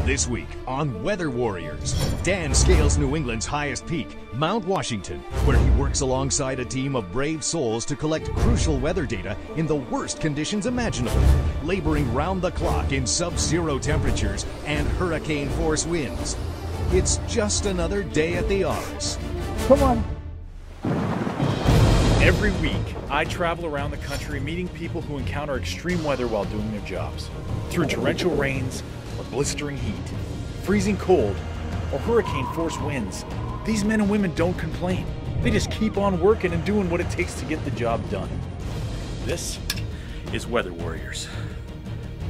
This week on Weather Warriors, Dan scales New England's highest peak, Mount Washington, where he works alongside a team of brave souls to collect crucial weather data in the worst conditions imaginable, laboring round the clock in sub-zero temperatures and hurricane-force winds. It's just another day at the office. Come on. Every week, I travel around the country meeting people who encounter extreme weather while doing their jobs. Through torrential rains, or blistering heat, freezing cold, or hurricane-force winds, these men and women don't complain. They just keep on working and doing what it takes to get the job done. This is Weather Warriors.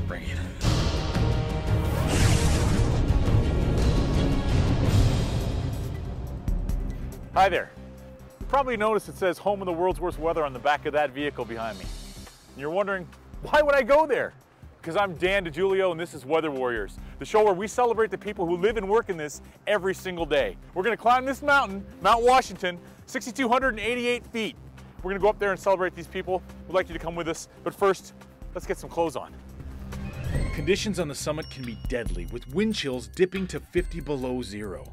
Bring it. Hi there. You probably noticed it says Home of the World's Worst Weather on the back of that vehicle behind me. And you're wondering, why would I go there? Because I'm Dan Julio and this is Weather Warriors, the show where we celebrate the people who live and work in this every single day. We're going to climb this mountain, Mount Washington, 6,288 feet. We're going to go up there and celebrate these people. We'd like you to come with us, but first, let's get some clothes on. Conditions on the summit can be deadly, with wind chills dipping to 50 below zero.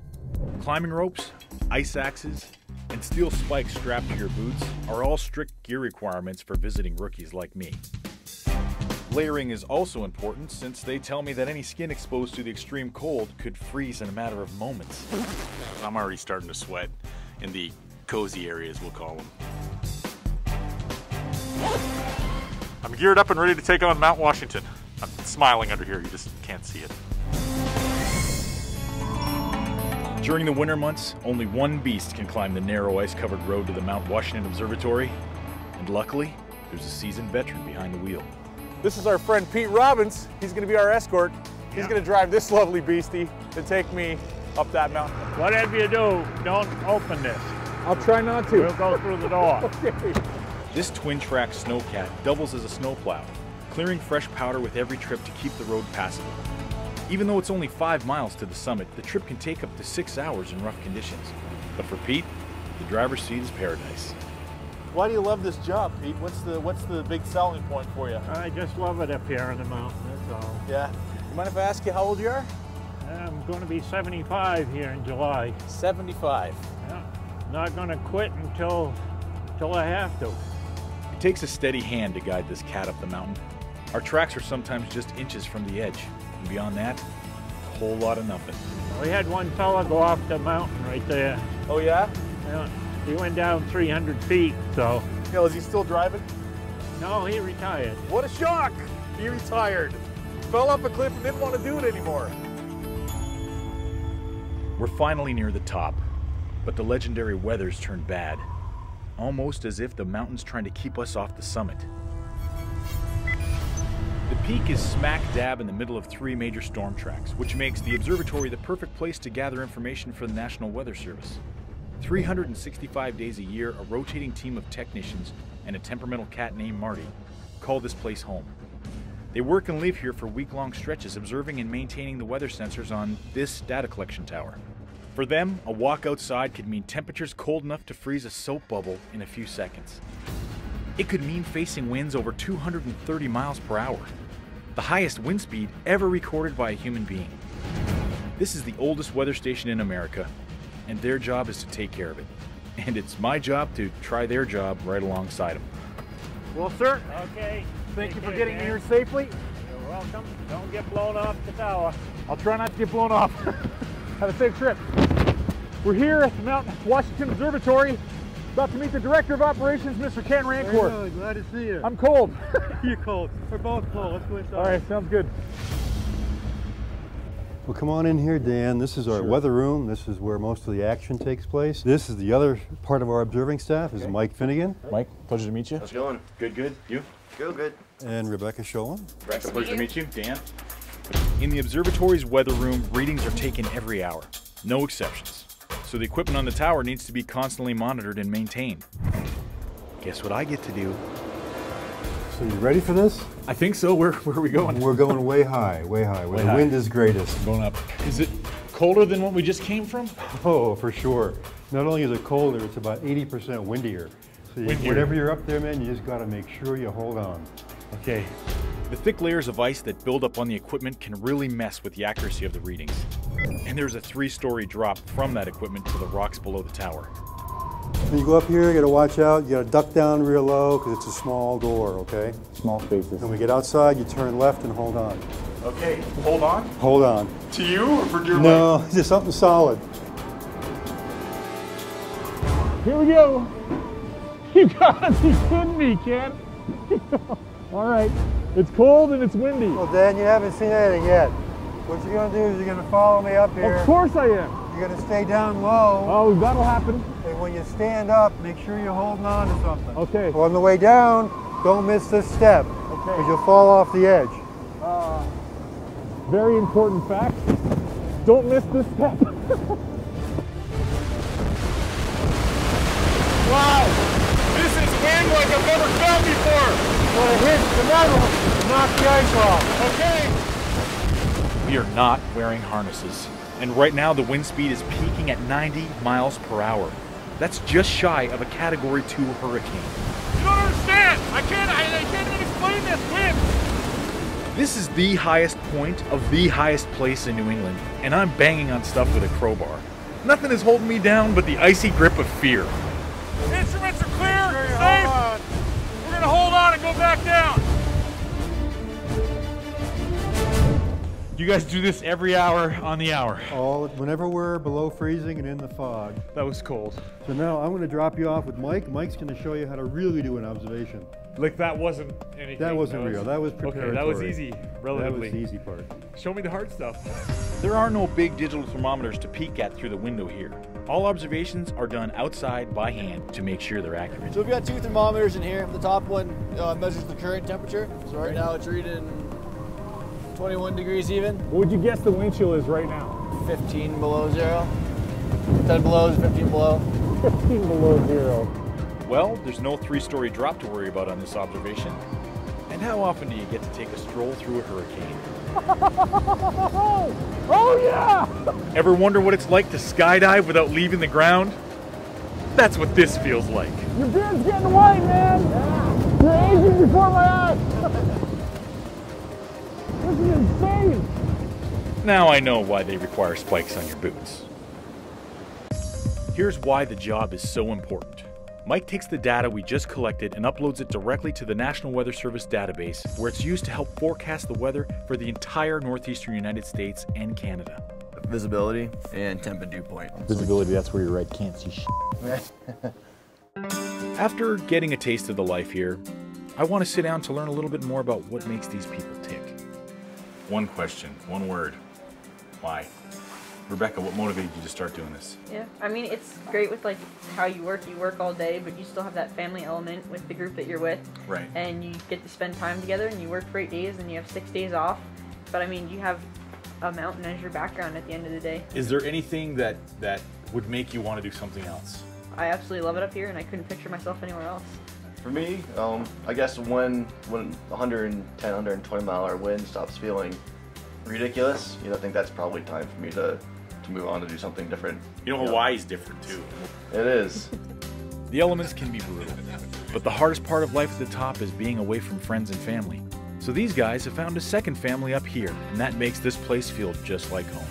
Climbing ropes, ice axes, and steel spikes strapped to your boots are all strict gear requirements for visiting rookies like me. Layering is also important, since they tell me that any skin exposed to the extreme cold could freeze in a matter of moments. I'm already starting to sweat in the cozy areas, we'll call them. I'm geared up and ready to take on Mount Washington. I'm smiling under here, you just can't see it. During the winter months, only one beast can climb the narrow ice-covered road to the Mount Washington Observatory, and luckily, there's a seasoned veteran behind the wheel. This is our friend Pete Robbins. He's going to be our escort. He's going to drive this lovely beastie to take me up that mountain. Whatever you do, don't open this. I'll try not to. We'll go through the door. Okay. This twin-track snowcat doubles as a snowplow, clearing fresh powder with every trip to keep the road passable. Even though it's only 5 miles to the summit, the trip can take up to 6 hours in rough conditions. But for Pete, the driver's seat is paradise. Why do you love this job, Pete? What's the big selling point for you? I just love it up here on the mountain, that's all. Yeah. You mind if I ask you how old you are? I'm going to be 75 here in July. 75. Yeah. Not going to quit until I have to. It takes a steady hand to guide this cat up the mountain. Our tracks are sometimes just inches from the edge, and beyond that, a whole lot of nothing. We had one fella go off the mountain right there. Oh yeah? Yeah. He went down 300 feet, so. Yeah, is he still driving? No, he retired. What a shock! He retired. Fell off a cliff and didn't want to do it anymore. We're finally near the top, but the legendary weather's turned bad. Almost as if the mountain's trying to keep us off the summit. The peak is smack dab in the middle of 3 major storm tracks, which makes the observatory the perfect place to gather information for the National Weather Service. 365 days a year, a rotating team of technicians and a temperamental cat named Marty call this place home. They work and live here for week-long stretches, observing and maintaining the weather sensors on this data collection tower. For them, a walk outside could mean temperatures cold enough to freeze a soap bubble in a few seconds. It could mean facing winds over 230 miles per hour, the highest wind speed ever recorded by a human being. This is the oldest weather station in America, and their job is to take care of it. And it's my job to try their job right alongside them. Well, sir. Okay. Thank you for getting me here safely. You're welcome. Don't get blown off the tower. I'll try not to get blown off. Have a safe trip. We're here at the Mount Washington Observatory, about to meet the Director of Operations, Mr. Ken Rancourt. Hey, glad to see you. I'm cold. You're cold. We're both cold. Let's go inside. All right, sounds good. Well, come on in here, Dan. This is our weather room. This is where most of the action takes place. This is the other part of our observing staff, is Mike Finnegan. Mike, pleasure to meet you. How's it going? Good, good. You? Good. And Rebecca Schoen. Pleasure to meet you. Dan? In the observatory's weather room, readings are taken every hour. No exceptions. So the equipment on the tower needs to be constantly monitored and maintained. Guess what I get to do? So you ready for this? I think so. Where are we going? We're going way high, where the wind is greatest. Going up. Is it colder than what we just came from? Oh, for sure. Not only is it colder, it's about 80% windier. So Windier. whenever you're up there, man, you just got to make sure you hold on. Okay. The thick layers of ice that build up on the equipment can really mess with the accuracy of the readings. And there's a 3-story drop from that equipment to the rocks below the tower. When you go up here, you gotta watch out. You gotta duck down real low because it's a small door, okay? Small spaces. When we get outside, you turn left and hold on. Okay, hold on. Hold on. To you or for your No, just something solid. Here we go. You gotta be kidding me, kid. All right, it's cold and it's windy. Well, Dan, you haven't seen anything yet. What you're gonna do is you're gonna follow me up here. Of course I am. You're gonna stay down low. Oh, that'll happen. And when you stand up, make sure you're holding on to something. Okay. On the way down, don't miss this step. Okay. Because you'll fall off the edge. Very important fact. Don't miss this step. Wow! This is wind like I've never felt before! When it hits the metal, knock the ice off. Okay! We are not wearing harnesses. And right now the wind speed is peaking at 90 miles per hour. That's just shy of a Category 2 hurricane. You don't understand! I can't even explain this wind! This is the highest point of the highest place in New England, and I'm banging on stuff with a crowbar. Nothing is holding me down but the icy grip of fear. Instruments are clear, safe. We're gonna hold on and go back down. You guys do this every hour on the hour. Whenever we're below freezing and in the fog. That was cold. So now I'm gonna drop you off with Mike. Mike's gonna show you how to really do an observation. Like that wasn't anything. That wasn't real. That was preparatory. Okay, that was easy, relatively. That was the easy part. Show me the hard stuff. There are no big digital thermometers to peek at through the window here. All observations are done outside by hand to make sure they're accurate. So we've got 2 thermometers in here. The top one measures the current temperature. So right now it's reading 21 degrees even. What would you guess the wind chill is right now? 15 below zero. 10 below is 15 below. 15 below zero. Well, there's no 3-story drop to worry about on this observation. And how often do you get to take a stroll through a hurricane? Oh yeah! Ever wonder what it's like to skydive without leaving the ground? That's what this feels like. Your beard's getting white, man! You're aging before my eyes! This is insane! Now I know why they require spikes on your boots. Here's why the job is so important. Mike takes the data we just collected and uploads it directly to the National Weather Service database, where it's used to help forecast the weather for the entire northeastern United States and Canada. Visibility and temp and dew point. Visibility, that's where you're right, can't see shit. After getting a taste of the life here, I want to sit down to learn a little bit more about what makes these people tick. One question, one word. Why? Rebecca, what motivated you to start doing this? Yeah, I mean, it's great with like how you work all day, but you still have that family element with the group that you're with. Right. And you get to spend time together, and you work for 8 days, and you have 6 days off. But I mean, you have a mountain as your background at the end of the day. Is there anything that would make you want to do something else? I absolutely love it up here, and I couldn't picture myself anywhere else. For me, I guess when 110, 120 mile an hour wind stops feeling ridiculous, I think that's probably time for me to move on to do something different. Hawaii's different too. It is. The elements can be brutal, but the hardest part of life at the top is being away from friends and family. So these guys have found a second family up here, and that makes this place feel just like home.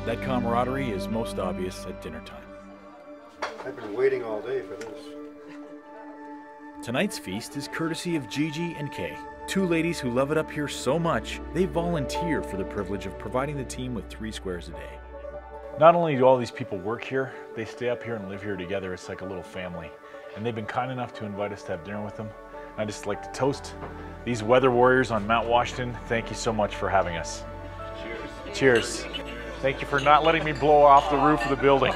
That camaraderie is most obvious at dinner time. I've been waiting all day for this. Tonight's feast is courtesy of Gigi and Kay, 2 ladies who love it up here so much, they volunteer for the privilege of providing the team with 3 squares a day. Not only do all these people work here, they stay up here and live here together. It's like a little family. And they've been kind enough to invite us to have dinner with them. And I'd just like to toast these weather warriors on Mount Washington. Thank you so much for having us. Cheers. Cheers. Thank you for not letting me blow off the roof of the building.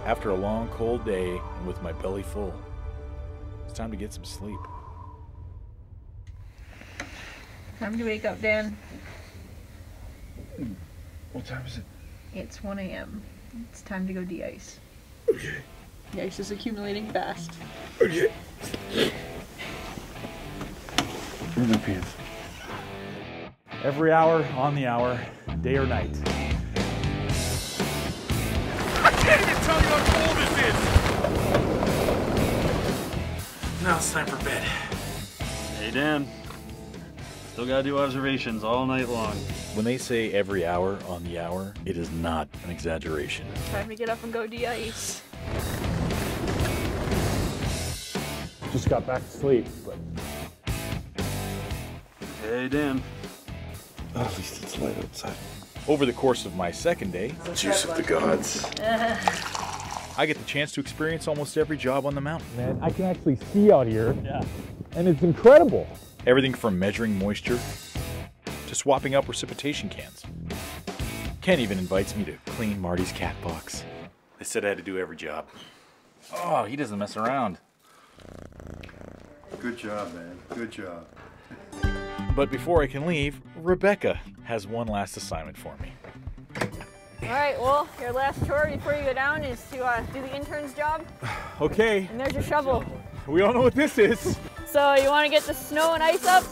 After a long, cold day and with my belly full, it's time to get some sleep. Time to wake up, Dan. What time is it? It's 1 a.m. It's time to go de-ice. Okay. The ice is accumulating fast. Okay. Where's my pants? Every hour, on the hour, day or night. I can't even tell you how cold this is! Now it's time for bed. Hey Dan, still gotta do observations all night long. When they say every hour on the hour, it is not an exaggeration. Time to get up and go de-ice. Just got back to sleep, but Hey Dan. Oh, at least it's light outside. Over the course of my second day, Juice of the gods. I get the chance to experience almost every job on the mountain. man, I can actually see out here. Yeah. And it's incredible. Everything from measuring moisture to swapping out precipitation cans. Ken even invites me to clean Marty's cat box. They said I had to do every job. Oh, he doesn't mess around. Good job, man. Good job. But before I can leave, Rebecca has one last assignment for me. All right, well, your last chore before you go down is to do the intern's job. Okay, And there's your shovel. we all know what this is. So you want to get the snow and ice up,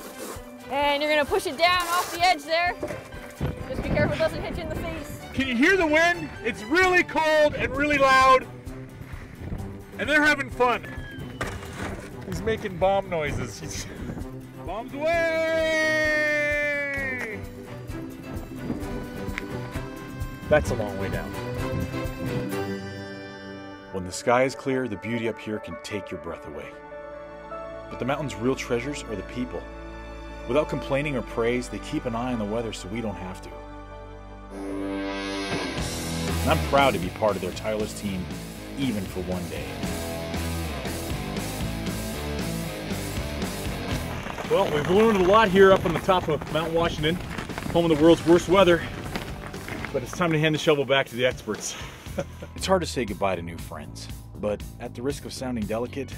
and you're going to push it down off the edge there. Just be careful it doesn't hit you in the face. Can you hear the wind? It's really cold and really loud. And they're having fun. He's making bomb noises. Bombs away! That's a long way down. When the sky is clear, the beauty up here can take your breath away. But the mountain's real treasures are the people. Without complaining or praise, they keep an eye on the weather so we don't have to. And I'm proud to be part of their tireless team, even for one day. Well, we've learned a lot here up on the top of Mount Washington, home of the world's worst weather. But it's time to hand the shovel back to the experts. It's hard to say goodbye to new friends, but at the risk of sounding delicate,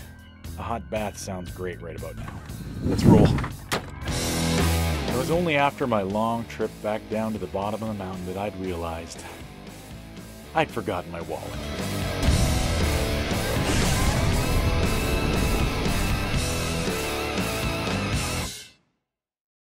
a hot bath sounds great right about now. Let's roll. It was only after my long trip back down to the bottom of the mountain that I'd realized I'd forgotten my wallet.